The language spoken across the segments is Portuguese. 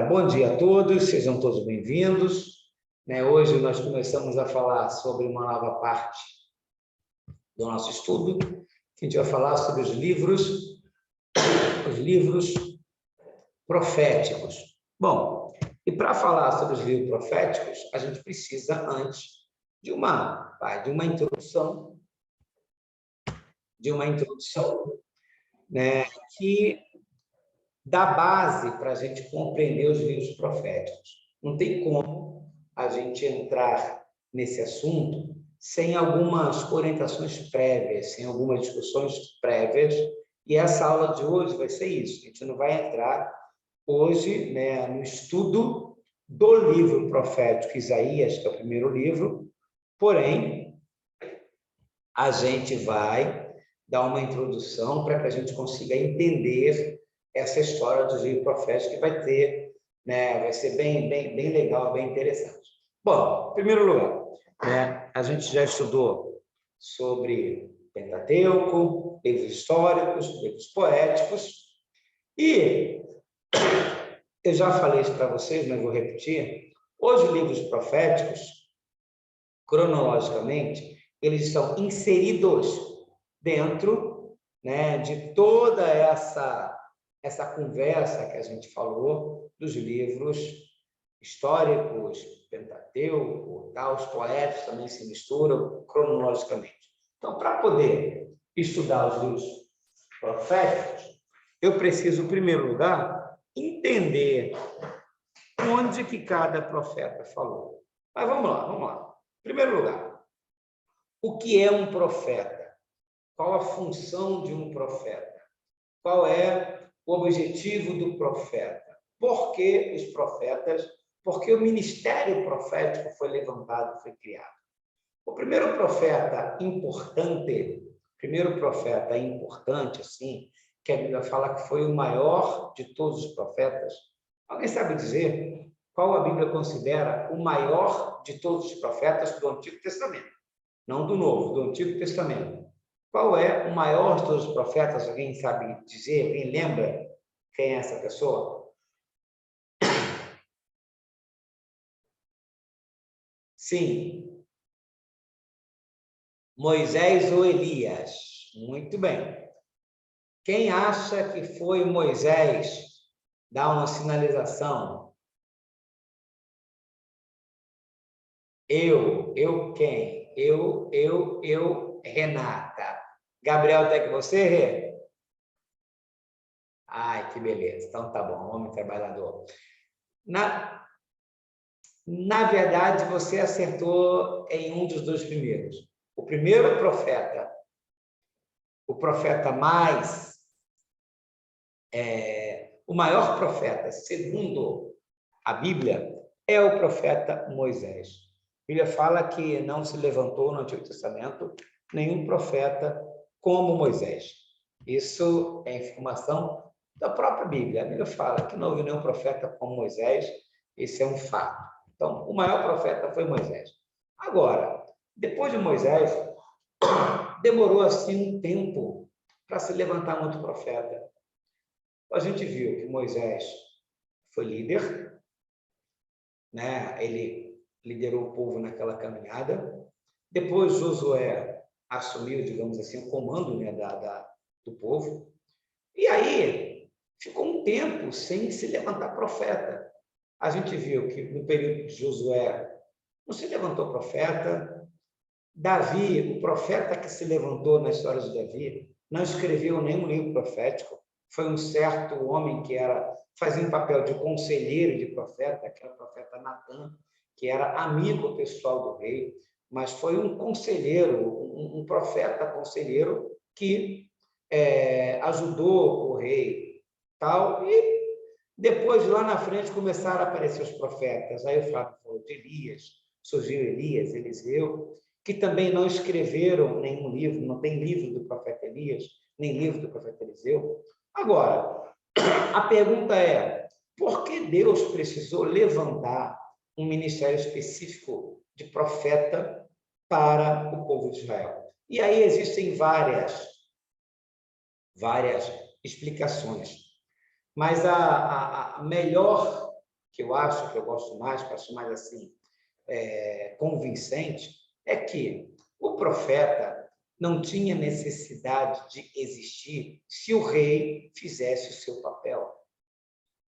Bom dia a todos, sejam todos bem-vindos. Hoje nós começamos a falar sobre uma nova parte do nosso estudo, que a gente vai falar sobre os livros proféticos. Bom, e para falar sobre os livros proféticos, a gente precisa antes de uma introdução, que dá base para a gente compreender os livros proféticos. Não tem como a gente entrar nesse assunto sem algumas orientações prévias, sem algumas discussões prévias, e essa aula de hoje vai ser isso. A gente não vai entrar hoje no estudo do livro profético Isaías, que é o primeiro livro, porém, a gente vai dar uma introdução para que a gente consiga entender essa história dos livros proféticos, que vai ser bem legal, bem interessante. Bom, em primeiro lugar, a gente já estudou sobre Pentateuco, livros históricos, livros poéticos, e eu já falei isso para vocês, mas vou repetir. Os livros proféticos, cronologicamente, eles são inseridos dentro de toda essa conversa que a gente falou dos livros históricos, Pentateuco, os poéticos também se misturam cronologicamente. Então, para poder estudar os livros proféticos, eu preciso, em primeiro lugar, entender onde que cada profeta falou. Mas vamos lá. Em primeiro lugar, o que é um profeta? Qual a função de um profeta? Qual é o objetivo do profeta? Por que os profetas? Por que o ministério profético foi levantado, foi criado? O primeiro profeta importante, assim, que a Bíblia fala que foi o maior de todos os profetas. Alguém sabe dizer qual a Bíblia considera o maior de todos os profetas do Antigo Testamento? Não do Novo, do Antigo Testamento. Qual é o maior de todos os profetas? Alguém sabe dizer? Alguém lembra quem é essa pessoa? Sim. Moisés ou Elias? Muito bem. Quem acha que foi Moisés? Dá uma sinalização. Eu quem? Eu, Renata. Gabriel, tá com você, Rê? Ai, que beleza. Então tá bom, homem trabalhador. Na verdade, você acertou em um dos dois primeiros. O primeiro profeta, o maior profeta, segundo a Bíblia, é o profeta Moisés. A Bíblia fala que não se levantou no Antigo Testamento nenhum profeta como Moisés. Isso é informação da própria Bíblia. A Bíblia fala que não houve nenhum profeta como Moisés. Esse é um fato. Então, o maior profeta foi Moisés. Agora, depois de Moisés, demorou assim um tempo para se levantar outro profeta. A gente viu que Moisés foi líder, ele liderou o povo naquela caminhada. Depois Josué assumiu, digamos assim, o comando do povo. E aí ficou um tempo sem se levantar profeta. A gente viu que no período de Josué não se levantou profeta. Davi, o profeta que se levantou na história de Davi, não escreveu nenhum livro profético. Foi um certo homem que fazia um papel de conselheiro de profeta, que era o profeta Natã, que era amigo pessoal do rei, mas foi um conselheiro, um profeta conselheiro que ajudou o rei, tal, e depois, lá na frente, começaram a aparecer os profetas. Aí o Flávio falou de Elias, surgiu Elias, Eliseu, que também não escreveram nenhum livro, não tem livro do profeta Elias, nem livro do profeta Eliseu. Agora, a pergunta é, por que Deus precisou levantar um ministério específico de profeta para o povo de Israel? E aí existem várias explicações. Mas a melhor que eu acho, que eu gosto mais, que eu acho mais assim, convincente, é que o profeta não tinha necessidade de existir se o rei fizesse o seu papel,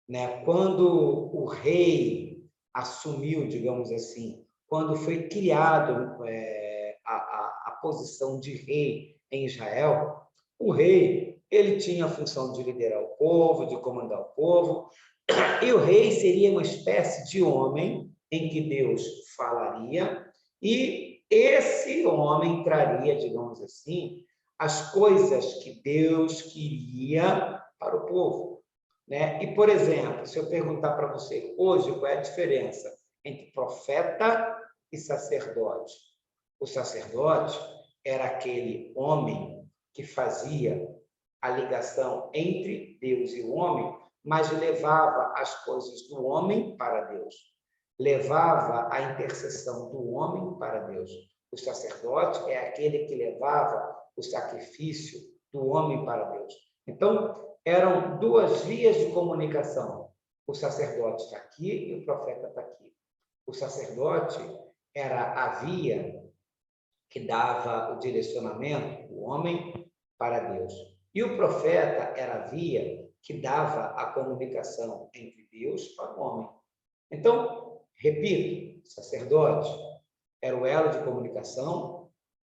né? Quando o rei assumiu, digamos assim, quando foi criado a posição de rei em Israel, o rei ele tinha a função de liderar o povo, de comandar o povo, e o rei seria uma espécie de homem em que Deus falaria e esse homem traria, digamos assim, as coisas que Deus queria para o povo, né? E, por exemplo, se eu perguntar para você hoje qual é a diferença entre profeta e sacerdote? O sacerdote era aquele homem que fazia a ligação entre Deus e o homem, mas levava as coisas do homem para Deus, levava a intercessão do homem para Deus. O sacerdote é aquele que levava o sacrifício do homem para Deus. Então, eram duas vias de comunicação. O sacerdote está aqui e o profeta está aqui. O sacerdote era a via que dava o direcionamento, o homem para Deus. E o profeta era a via que dava a comunicação entre Deus para o homem. Então, repito, sacerdote era o elo de comunicação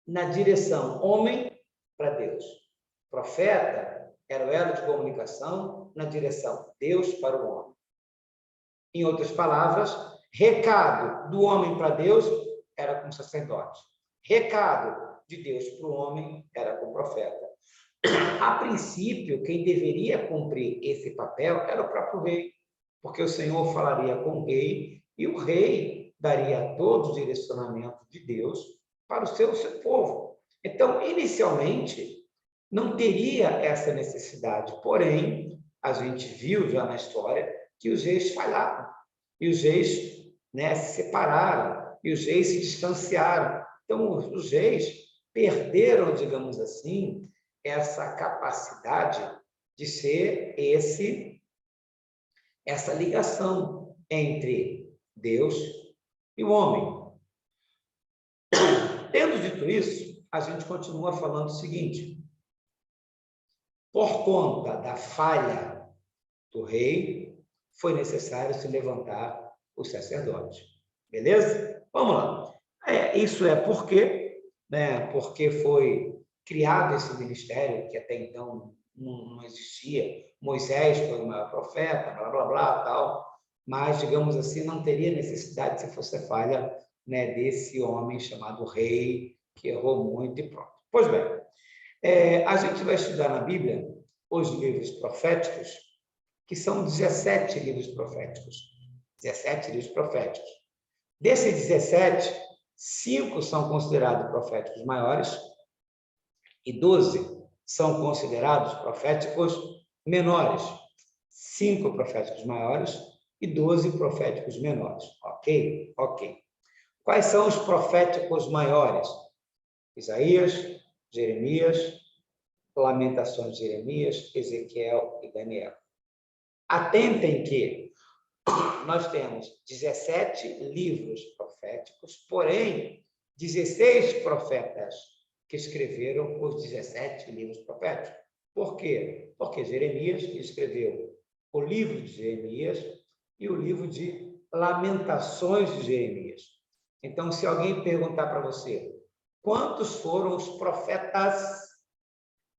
na direção homem para Deus. Profeta era o elo de comunicação na direção Deus para o homem. Em outras palavras, recado do homem para Deus era com o sacerdote. Recado de Deus para o homem era com o profeta. A princípio, quem deveria cumprir esse papel era o próprio rei, porque o Senhor falaria com o rei e o rei daria todo o direcionamento de Deus para o seu povo. Então, inicialmente, não teria essa necessidade, porém, a gente viu já na história que os reis falharam, e os reis, né, se separaram, e os reis se distanciaram. Então, os reis perderam, digamos assim, essa capacidade de ser essa ligação entre Deus e o homem. Tendo dito isso, a gente continua falando o seguinte: por conta da falha do rei, foi necessário se levantar o sacerdote. Beleza? Vamos lá. Isso é porque, né? Porque foi criado esse ministério que até então não existia. Moisés foi o maior profeta, blá, blá, blá, tal. Mas, digamos assim, não teria necessidade se fosse a falha, né, desse homem chamado rei, que errou muito e pronto. Pois bem, a gente vai estudar na Bíblia os livros proféticos, que são 17 livros proféticos. 17 livros proféticos. Desses 17, 5 são considerados proféticos maiores e 12 são considerados proféticos menores. 5 proféticos maiores e 12 proféticos menores. Ok? Ok. Quais são os proféticos maiores? Isaías, Jeremias, Lamentações de Jeremias, Ezequiel e Daniel. Atentem que nós temos 17 livros proféticos, porém, 16 profetas que escreveram os 17 livros proféticos. Por quê? Porque Jeremias escreveu o livro de Jeremias e o livro de Lamentações de Jeremias. Então, se alguém perguntar para você, quantos foram os profetas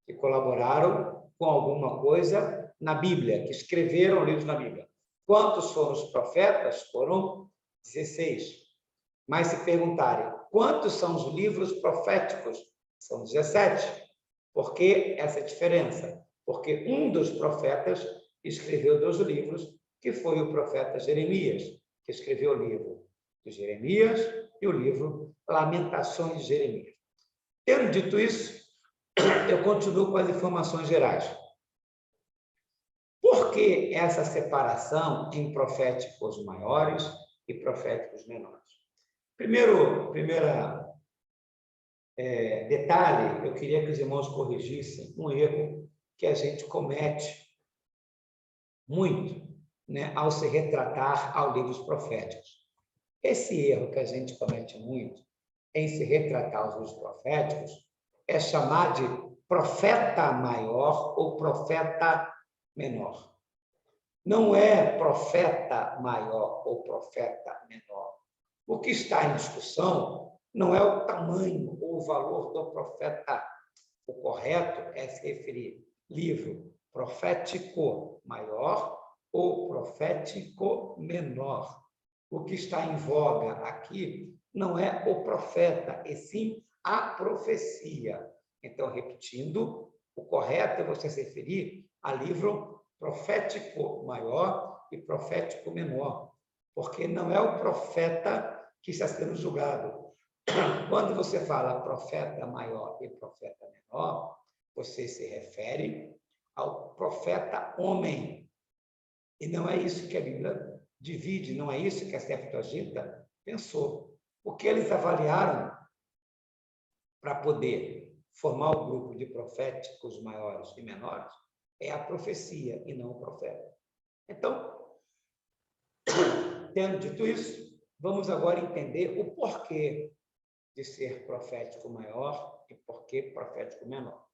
que colaboraram com alguma coisa na Bíblia, que escreveram livros na Bíblia? Quantos foram os profetas? Foram 16. Mas se perguntarem, quantos são os livros proféticos? São 17. Por que essa diferença? Porque um dos profetas escreveu 2 livros, que foi o profeta Jeremias, que escreveu o livro de Jeremias e o livro Lamentações de Jeremias. Tendo dito isso, eu continuo com as informações gerais. Por que essa separação em proféticos maiores e proféticos menores? Primeiro detalhe, eu queria que os irmãos corrigissem um erro que a gente comete muito. né, ao se retratar aos livros proféticos. Esse erro que a gente comete muito em se retratar aos livros proféticos é chamar de profeta maior ou profeta menor. Não é profeta maior ou profeta menor. O que está em discussão não é o tamanho ou o valor do profeta. O correto é se referir livro profético maior ou profético menor. O que está em voga aqui não é o profeta, e sim a profecia. Então, repetindo, o correto é você se referir a livro profético maior e profético menor, porque não é o profeta que está sendo julgado. Quando você fala profeta maior e profeta menor, você se refere ao profeta homem. E não é isso que a Bíblia divide, não é isso que a Septuaginta pensou. O que eles avaliaram para poder formar o grupo de proféticos maiores e menores é a profecia e não o profeta. Então, tendo dito isso, vamos agora entender o porquê de ser profético maior e porquê profético menor.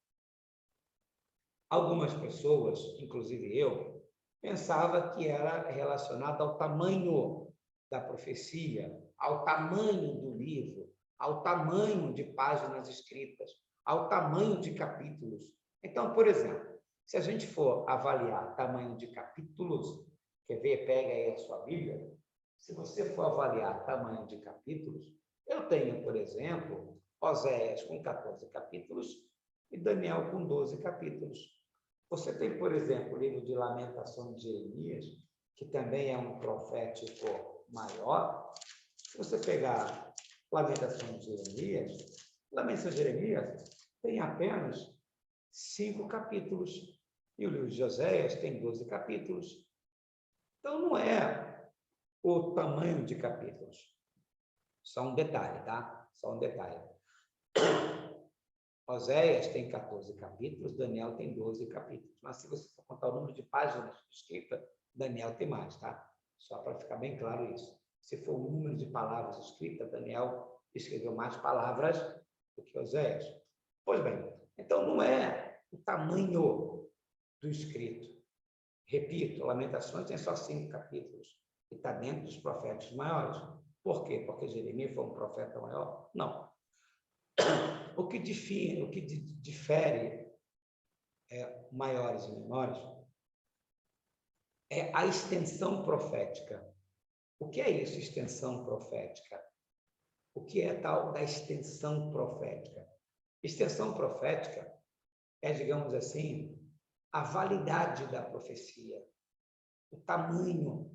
Algumas pessoas, inclusive eu, pensava que era relacionado ao tamanho da profecia, ao tamanho do livro, ao tamanho de páginas escritas, ao tamanho de capítulos. Então, por exemplo, se a gente for avaliar tamanho de capítulos, quer ver, pega aí a sua Bíblia, se você for avaliar tamanho de capítulos, eu tenho, por exemplo, Oséias com 14 capítulos e Daniel com 12 capítulos. Você tem, por exemplo, o livro de Lamentação de Jeremias, que também é um profético maior. Se você pegar Lamentação de Jeremias tem apenas 5 capítulos. E o livro de Oséias tem 12 capítulos. Então, não é o tamanho de capítulos. Só um detalhe, tá? Só um detalhe. Oséias tem 14 capítulos, Daniel tem 12 capítulos. Mas se você for contar o número de páginas escritas, Daniel tem mais, tá? Só para ficar bem claro isso. Se for o número de palavras escritas, Daniel escreveu mais palavras do que Oséias. Pois bem, então não é o tamanho do escrito. Repito, Lamentações tem só 5 capítulos e está dentro dos profetas maiores. Por quê? Porque Jeremias foi um profeta maior? Não. O que difere maiores e menores é a extensão profética. O que é isso, extensão profética? O que é tal da extensão profética? Extensão profética é, digamos assim, a validade da profecia, o tamanho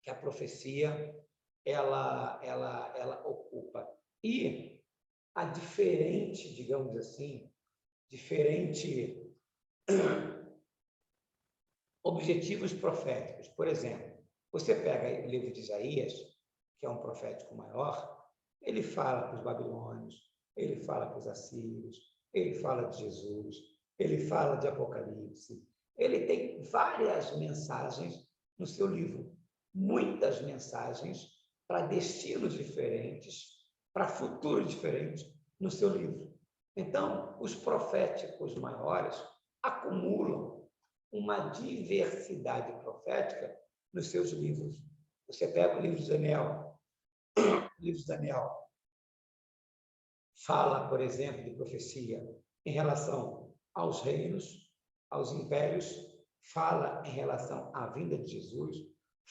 que a profecia ela ocupa. E a diferente, digamos assim, objetivos proféticos. Por exemplo, você pega o livro de Isaías, que é um profético maior, ele fala para os babilônios, ele fala para os assírios, ele fala de Jesus, ele fala de Apocalipse. Ele tem várias mensagens no seu livro, muitas mensagens para destinos diferentes, para futuros diferentes no seu livro. Então, os proféticos maiores acumulam uma diversidade profética nos seus livros. Você pega o livro de Daniel. O livro de Daniel fala, por exemplo, de profecia em relação aos reinos, aos impérios, fala em relação à vinda de Jesus,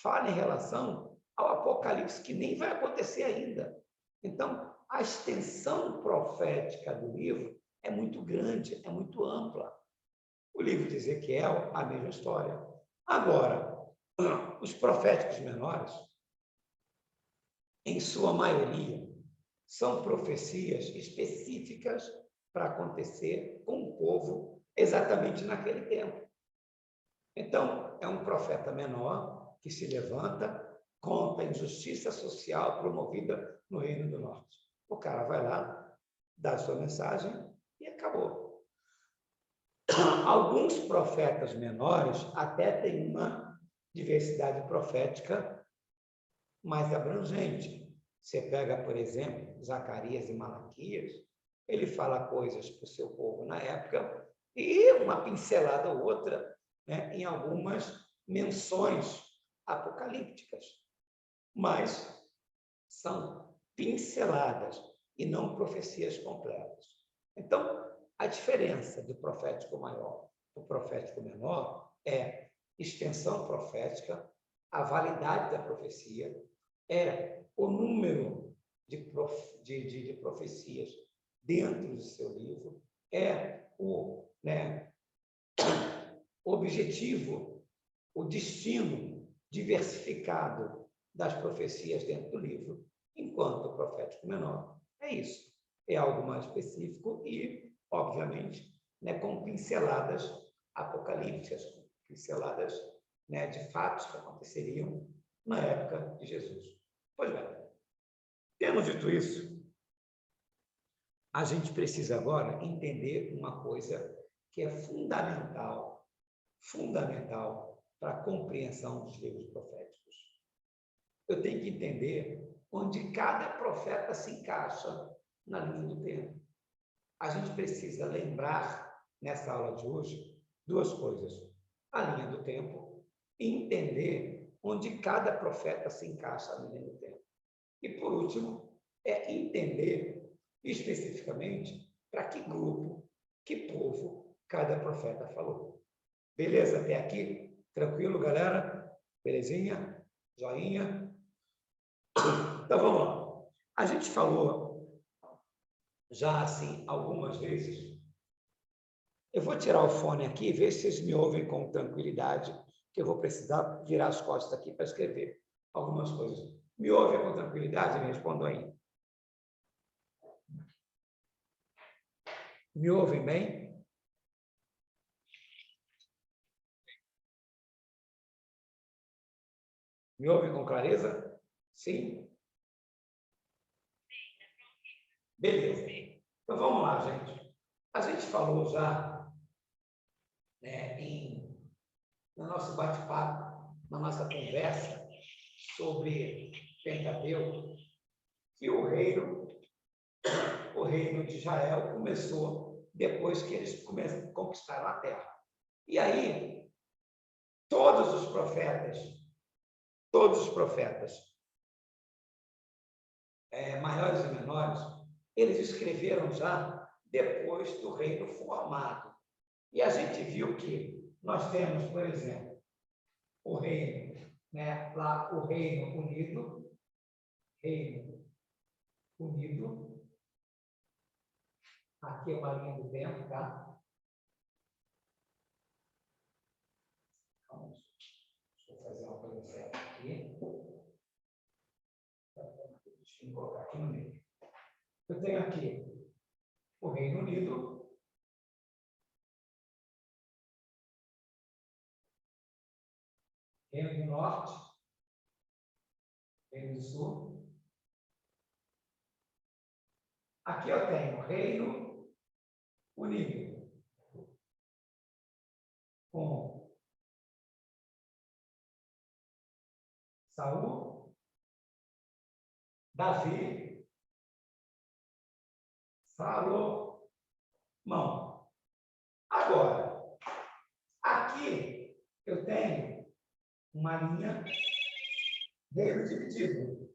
fala em relação ao Apocalipse, que nem vai acontecer ainda. Então, a extensão profética do livro é muito grande, é muito ampla. O livro de Ezequiel, a mesma história. Agora, os proféticos menores, em sua maioria, são profecias específicas para acontecer com o povo exatamente naquele tempo. Então, é um profeta menor que se levanta contra a injustiça social promovida no Reino do Norte. O cara vai lá, dá a sua mensagem e acabou. Alguns profetas menores até têm uma diversidade profética mais abrangente. Você pega, por exemplo, Zacarias e Malaquias, ele fala coisas para o seu povo na época e uma pincelada ou outra, né, em algumas menções apocalípticas. Mas são pinceladas e não profecias completas. Então, a diferença do profético maior para o profético menor é extensão profética, a validade da profecia, é o número de profecias dentro do seu livro, é o objetivo, o destino diversificado das profecias dentro do livro, enquanto o profético menor é isso, é algo mais específico e, obviamente, com pinceladas apocalípticas, pinceladas de fatos que aconteceriam na época de Jesus. Pois bem, tendo dito isso, a gente precisa agora entender uma coisa que é fundamental para a compreensão dos livros proféticos. Eu tenho que entender onde cada profeta se encaixa na linha do tempo. A gente precisa lembrar, nessa aula de hoje, duas coisas. A linha do tempo e entender onde cada profeta se encaixa na linha do tempo. E, por último, é entender especificamente para que grupo, que povo cada profeta falou. Beleza até aqui? Tranquilo, galera? Belezinha? Joinha? Então, vamos lá. A gente falou já, assim, algumas vezes. Eu vou tirar o fone aqui e ver se vocês me ouvem com tranquilidade, que eu vou precisar virar as costas aqui para escrever algumas coisas. Me ouvem com tranquilidade? Me respondam aí. Me ouvem bem? Me ouvem com clareza? Sim? Beleza. Então, vamos lá, gente. A gente falou já, no nosso bate-papo, na nossa conversa sobre Pentateuco, que o reino de Israel começou depois que eles conquistaram a terra. E aí, todos os profetas, maiores e menores, eles escreveram já depois do reino formado. E a gente viu que nós temos, por exemplo, o reino, lá o Reino Unido, aqui é uma linha do tempo, tá? Vamos, deixa eu fazer uma coisa certa aqui. Deixa eu colocar aqui no meio. Eu tenho aqui o Reino Unido, Reino do Norte, Reino do Sul. Aqui eu tenho Reino Unido, com Saul, Davi, Salomão. Agora, aqui eu tenho uma linha reino dividido.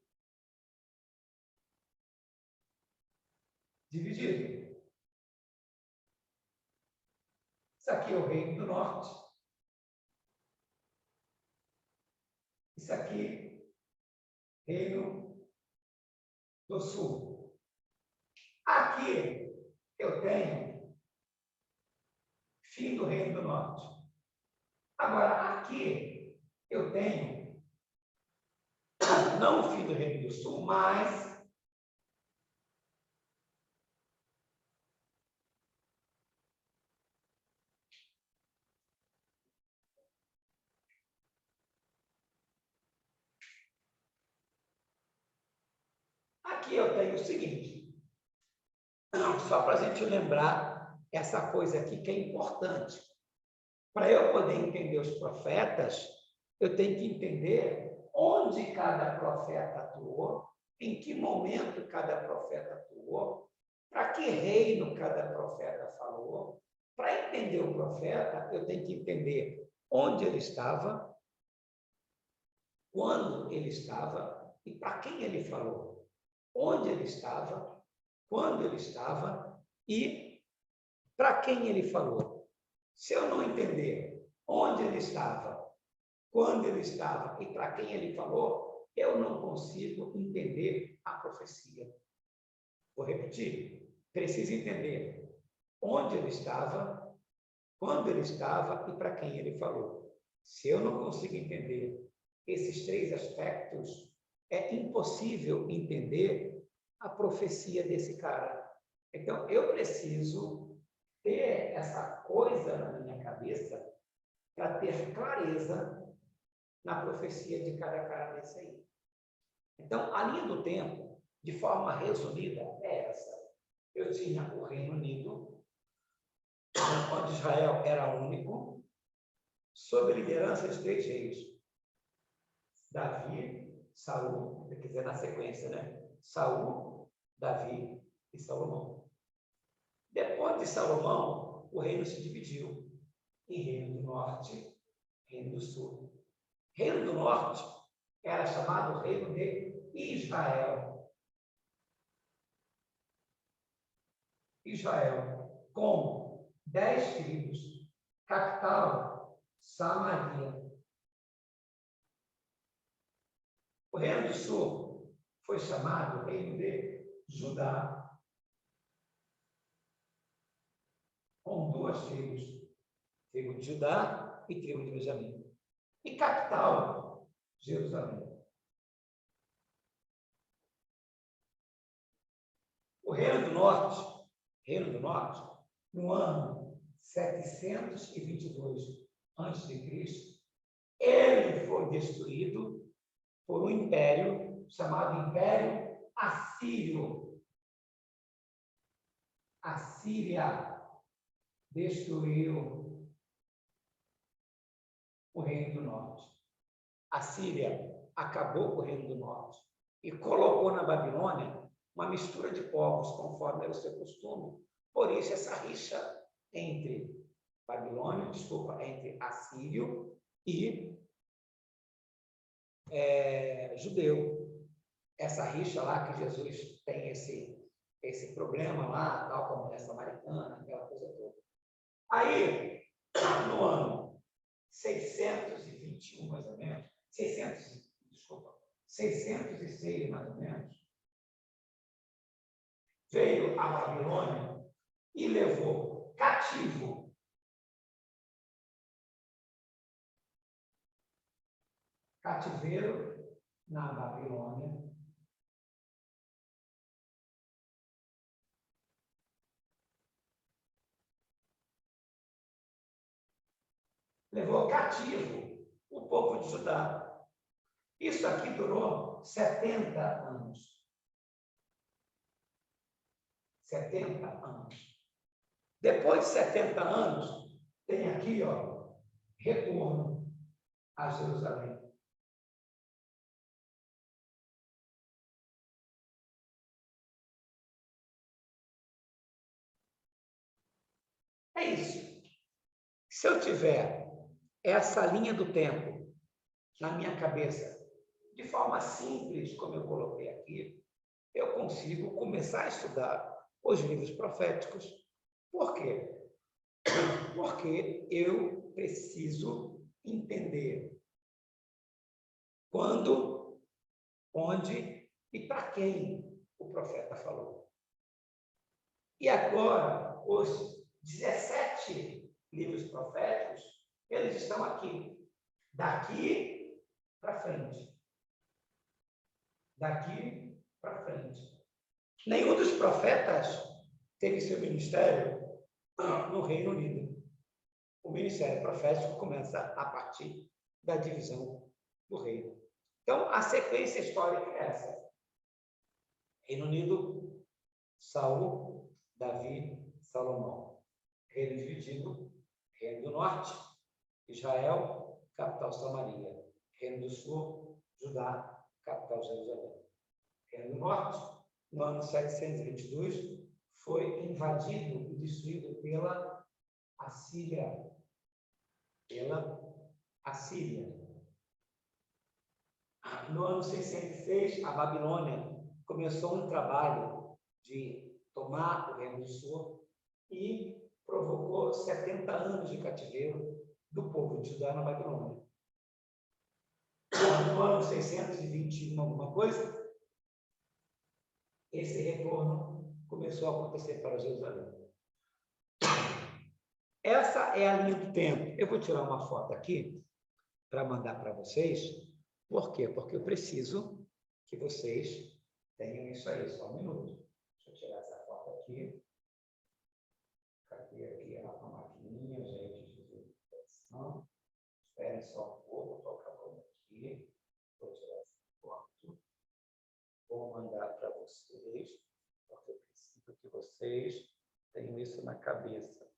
Isso aqui é o Reino do Norte. Isso aqui, Reino do Sul. Aqui eu tenho fim do Reino do Norte. Agora, aqui eu tenho não o fim do Reino do Sul, mas aqui eu tenho o seguinte, só para a gente lembrar essa coisa aqui que é importante. Para eu poder entender os profetas, eu tenho que entender onde cada profeta atuou, em que momento cada profeta atuou, para que reino cada profeta falou. Para entender o profeta, eu tenho que entender onde ele estava, quando ele estava e para quem ele falou. Onde ele estava, quando ele estava e para quem ele falou. Se eu não entender onde ele estava, quando ele estava e para quem ele falou, eu não consigo entender a profecia. Vou repetir. Preciso entender onde ele estava, quando ele estava e para quem ele falou. Se eu não consigo entender esses três aspectos, é impossível entender a profecia desse cara. Então, eu preciso ter essa coisa na minha cabeça para ter clareza na profecia de cada cara desse aí. Então, a linha do tempo, de forma resumida, é essa. Eu tinha o Reino Unido, onde Israel era único, sob liderança de 3 reis. Davi, Saul, se quiser na sequência, né? Saul, Davi e Salomão. Depois de Salomão, o reino se dividiu em Reino do Norte e Reino do Sul. Reino do Norte era chamado Reino de Israel. Israel, com 10 tribos, capital, Samaria. O Reino do Sul foi chamado Reino de Judá, com 2 tribos, tribo de Judá e tribo de Benjamim. E capital, Jerusalém. O Reino do Norte, no ano 722 a.C., ele foi destruído por um império chamado Império Assírio. A Síria destruiu o Reino do Norte. A Síria acabou com o Reino do Norte e colocou na Babilônia uma mistura de povos, conforme era o seu costume. Por isso, essa rixa entre entre assírio e judeu. Essa rixa lá que Jesus tem esse problema lá, tal como a samaritana, aquela coisa toda. Aí, no ano 621, mais ou menos, 606, mais ou menos, veio a Babilônia e levou cativo cativeiro na Babilônia. Levou cativo o povo de Judá. Isso aqui durou 70 anos. 70 anos. Depois de 70 anos, tem aqui, retorno a Jerusalém. É isso. Se eu tiver essa linha do tempo na minha cabeça, de forma simples, como eu coloquei aqui, eu consigo começar a estudar os livros proféticos. Por quê? Porque eu preciso entender quando, onde e para quem o profeta falou. E agora, os 17 livros proféticos, eles estão aqui, daqui para frente. Daqui para frente. Nenhum dos profetas teve seu ministério no Reino Unido. O ministério profético começa a partir da divisão do reino. Então, a sequência histórica é essa. Reino Unido, Saul, Davi, Salomão. Reino dividido, Reino do Norte, Israel, capital Samaria. Reino do Sul, Judá, capital Jerusalém. Reino do Norte, no ano 722, foi invadido e destruído pela Assíria. No ano 606, a Babilônia começou um trabalho de tomar o Reino do Sul e provocou 70 anos de cativeiro do povo de Judá na Babilônia. No ano 621, alguma coisa, esse retorno começou a acontecer para Jerusalém. Essa é a linha do tempo. Eu vou tirar uma foto aqui para mandar para vocês. Por quê? Porque eu preciso que vocês tenham isso aí. Só um minuto. Deixa eu tirar essa foto aqui. Cadê aqui a maquininha, gente? Esperem só um pouco. Estou acabando aqui. Vou tirar essa foto. Vou mandar para vocês, porque eu preciso que vocês tenham isso na cabeça.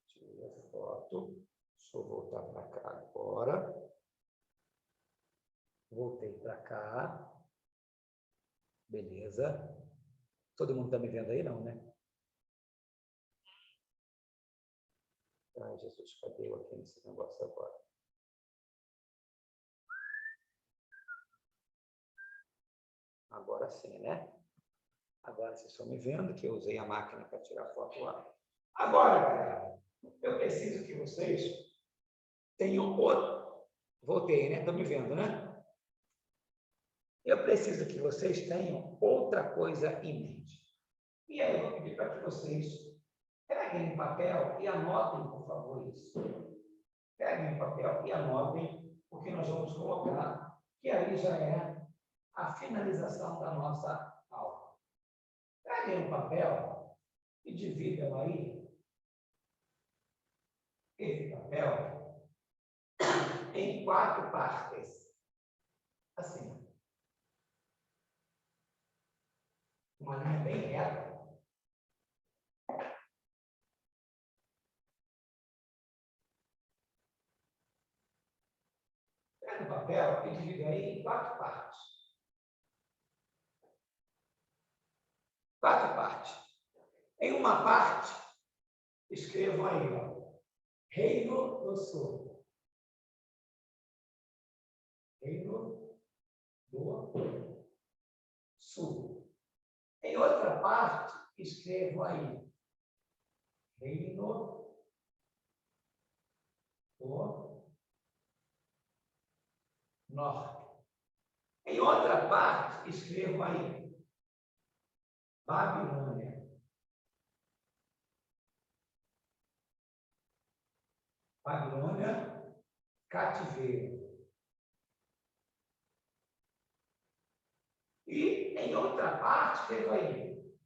Tirei a foto. Deixa eu voltar para cá agora. Voltei para cá. Beleza. Todo mundo está me vendo aí, não, né? Ai, Jesus, cadê eu aqui nesse negócio agora? Agora sim, né? Agora vocês estão me vendo que eu usei a máquina para tirar foto lá. Agora, galera, eu preciso que vocês tenham outro. Voltei, né? Estão me vendo, né? Eu preciso que vocês tenham outra coisa em mente. E aí eu vou pedir para que vocês peguem um papel e anotem, por favor, isso. Peguem um papel e anotem o que nós vamos colocar, que aí já é a finalização da nossa aula. Peguem um papel e dividam aí esse papel em 4 partes. Assim. Uma linha bem reta. Pega o papel e divide aí em 4 partes. 4 partes. Em uma parte, escrevam aí, ó, Reino do Sul. Reino do Sul. Em outra parte, escrevam aí, Reino do Norte. Em outra parte, escrevam aí, Babilônia. Babilônia, cativeiro. E em outra parte, escreva aí,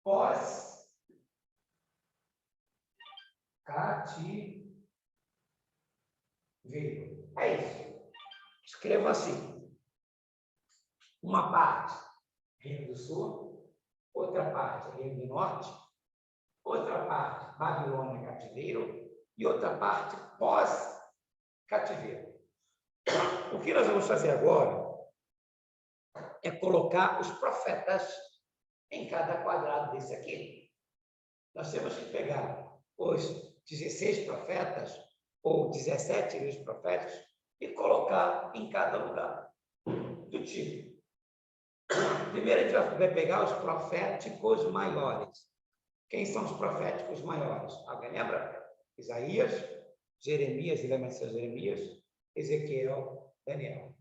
pós-cativeiro. É isso. Escreva assim. Uma parte, Reino do Sul. Outra parte, Reino do Norte. Outra parte, Babilônia, cativeiro. E outra parte, pós-cativeiro. O que nós vamos fazer agora é colocar os profetas em cada quadrado desse aqui. Nós temos que pegar os 16 profetas ou 17 livros proféticos e colocar em cada lugar do tipo. Primeiro a gente vai pegar os proféticos maiores. Quem são os proféticos maiores? Alguém lembra? Isaías, Jeremias, e lembra-se de Jeremias, Ezequiel, Daniel.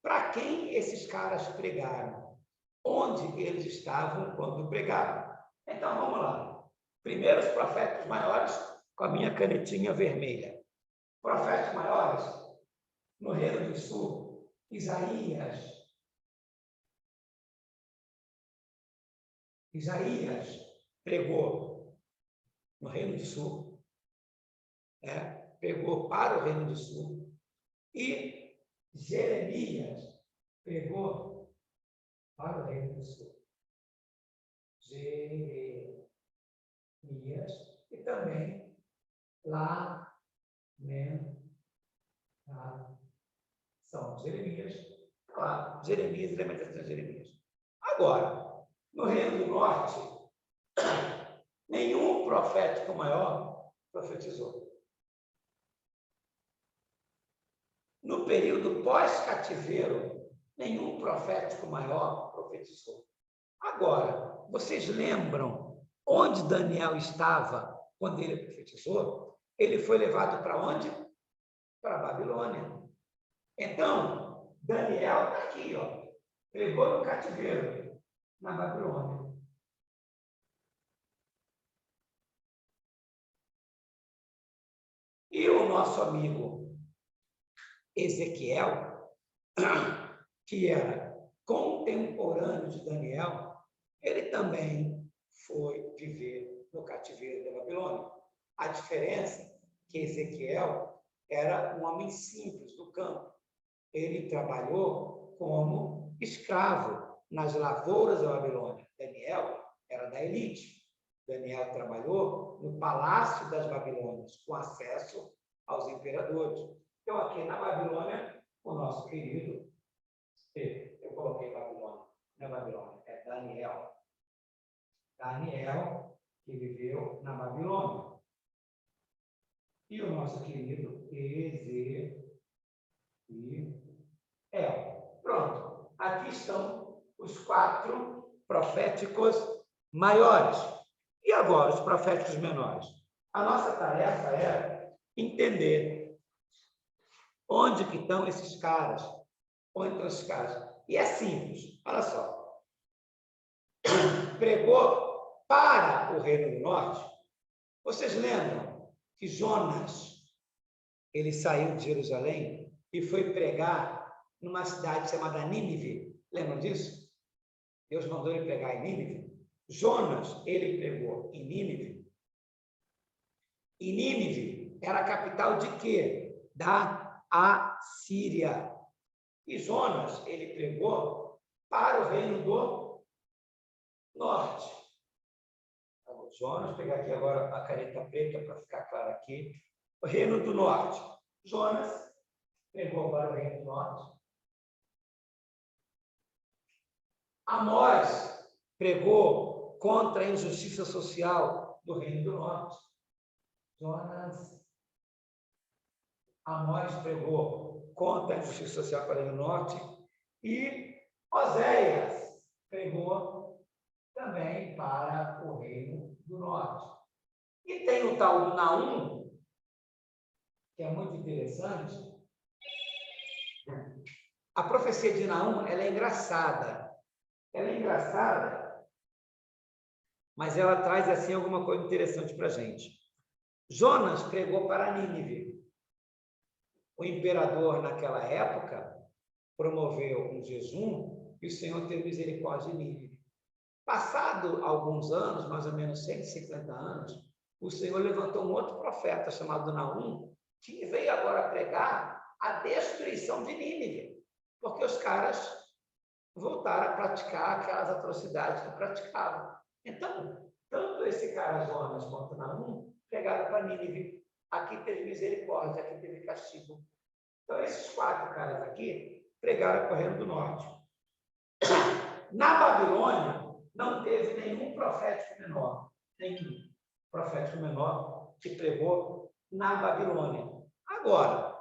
Para quem esses caras pregaram? Onde eles estavam quando pregaram? Então, vamos lá. Primeiro, os profetas maiores, com a minha canetinha vermelha. Profetas maiores, no Reino do Sul, Isaías pregou no Reino do Sul, pregou para o Reino do Sul, e Jeremias pregou para o Reino do Sul. Jeremias, e também lá São Jeremias. Claro, Jeremias e Lamentações de Jeremias. Agora, no Reino do Norte, nenhum profético maior profetizou. No período pós-cativeiro, nenhum profético maior profetizou. Agora, vocês lembram onde Daniel estava quando ele profetizou? Ele foi levado para onde? Para a Babilônia. Então, Daniel está aqui, ó, pegou no cativeiro, na Babilônia. E o nosso amigo Ezequiel, que era contemporâneo de Daniel, ele também foi viver no cativeiro da Babilônia. A diferença é que Ezequiel era um homem simples do campo. Ele trabalhou como escravo nas lavouras da Babilônia. Daniel era da elite. Daniel trabalhou no palácio das Babilônias, com acesso aos imperadores. Então, aqui na Babilônia, o nosso querido, eu coloquei Babilônia, não é Babilônia, é Daniel. Daniel, que viveu na Babilônia. E o nosso querido Ezequiel. Pronto. Aqui estão os 4 proféticos maiores. E agora, os proféticos menores? A nossa tarefa é entender onde que estão esses caras, onde estão esses caras. E é simples, olha só. Pregou para o Reino do Norte. Vocês lembram que Jonas, ele saiu de Jerusalém e foi pregar numa cidade chamada Nínive. Lembram disso? Deus mandou ele pregar em Nínive. Jonas, ele pregou em Nínive. E Nínive era a capital de quê? Da Assíria. E Jonas, ele pregou para o Reino do Norte. Então, Jonas, vou pegar aqui agora a caneta preta para ficar claro aqui. O Reino do Norte. Jonas pregou para o Reino do Norte. Amós pregou contra a injustiça social do Reino do Norte. Jonas. Amós pregou contra a injustiça social para o Reino do Norte. E Oséias pregou também para o Reino do Norte. E tem o tal do Naum, que é muito interessante. A profecia de Naum, ela é engraçada. Ela é engraçada, mas ela traz assim alguma coisa interessante para a gente. Jonas pregou para Nínive. O imperador, naquela época, promoveu um jejum e o Senhor teve misericórdia de Nínive. Passado alguns anos, mais ou menos 150 anos, o Senhor levantou um outro profeta chamado Naum, que veio agora pregar a destruição de Nínive, porque os caras voltaram a praticar aquelas atrocidades que praticavam. Então, tanto esse cara Jonas quanto Naum pregaram para Nínive. Aqui teve misericórdia, aqui teve castigo. Então, esses 4 caras aqui pregaram para o Reino do Norte. Na Babilônia, não teve nenhum profético menor. Nenhum profético menor que pregou na Babilônia. Agora,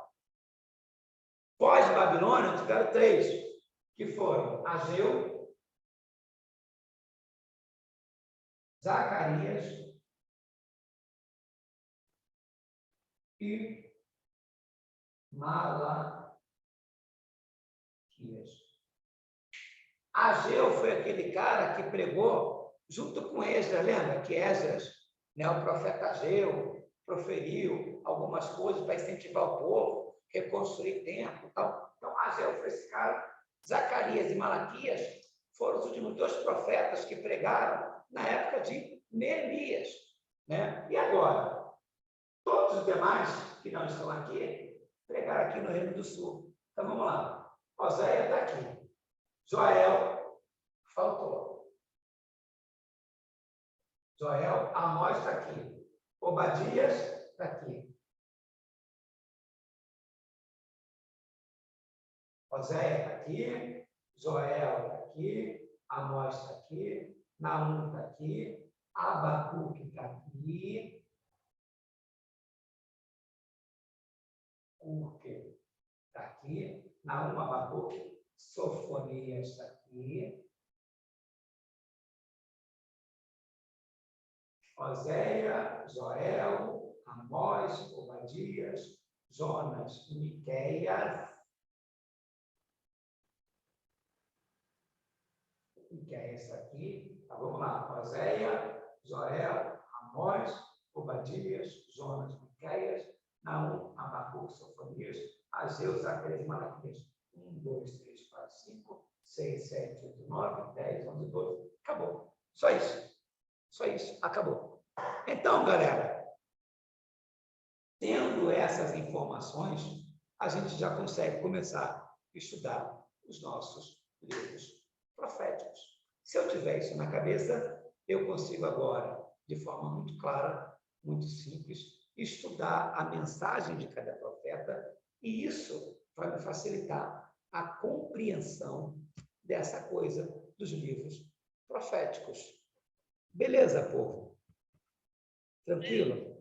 pós-Babilônia, tiveram 3, que foram Ageu, Zacarias e Malaquias. Ageu foi aquele cara que pregou junto com Esdras, lembra? Que Esdras, né, o profeta Ageu, proferiu algumas coisas para incentivar o povo, reconstruir templo e tal. Então, Ageu foi esse cara. Zacarias e Malaquias foram os últimos 2 profetas que pregaram na época de Neemias, né? E agora, todos os demais que não estão aqui, pregaram aqui no Reino do Sul. Então, vamos lá. Oséias está aqui. Joel, faltou. Joel, Amós está aqui. Obadias está aqui. Oséia está aqui, Joel está aqui, Amós está aqui, Naum está aqui, Abacuque está aqui, Urque está aqui, Naum, Abacuque, Sofonias está aqui, Oséia, Joel, Amós, Obadias, Jonas, Miqueias. Miqueias aqui. Tá, vamos lá. Oséia, Joel, Amós, Obadias, Jonas, Miqueias, Naum, Abacuque, Sofonias, Ageu, Zacarias, Malaquias. 1, 2, 3, 4, 5, 6, 7, 8, 9, 10, 11, 12. Acabou. Só isso. Só isso. Acabou. Então, galera, tendo essas informações, a gente já consegue começar a estudar os nossos livros proféticos. Se eu tiver isso na cabeça, eu consigo agora, de forma muito clara, muito simples, estudar a mensagem de cada profeta, e isso vai me facilitar a compreensão dessa coisa dos livros proféticos. Beleza, povo? Tranquilo?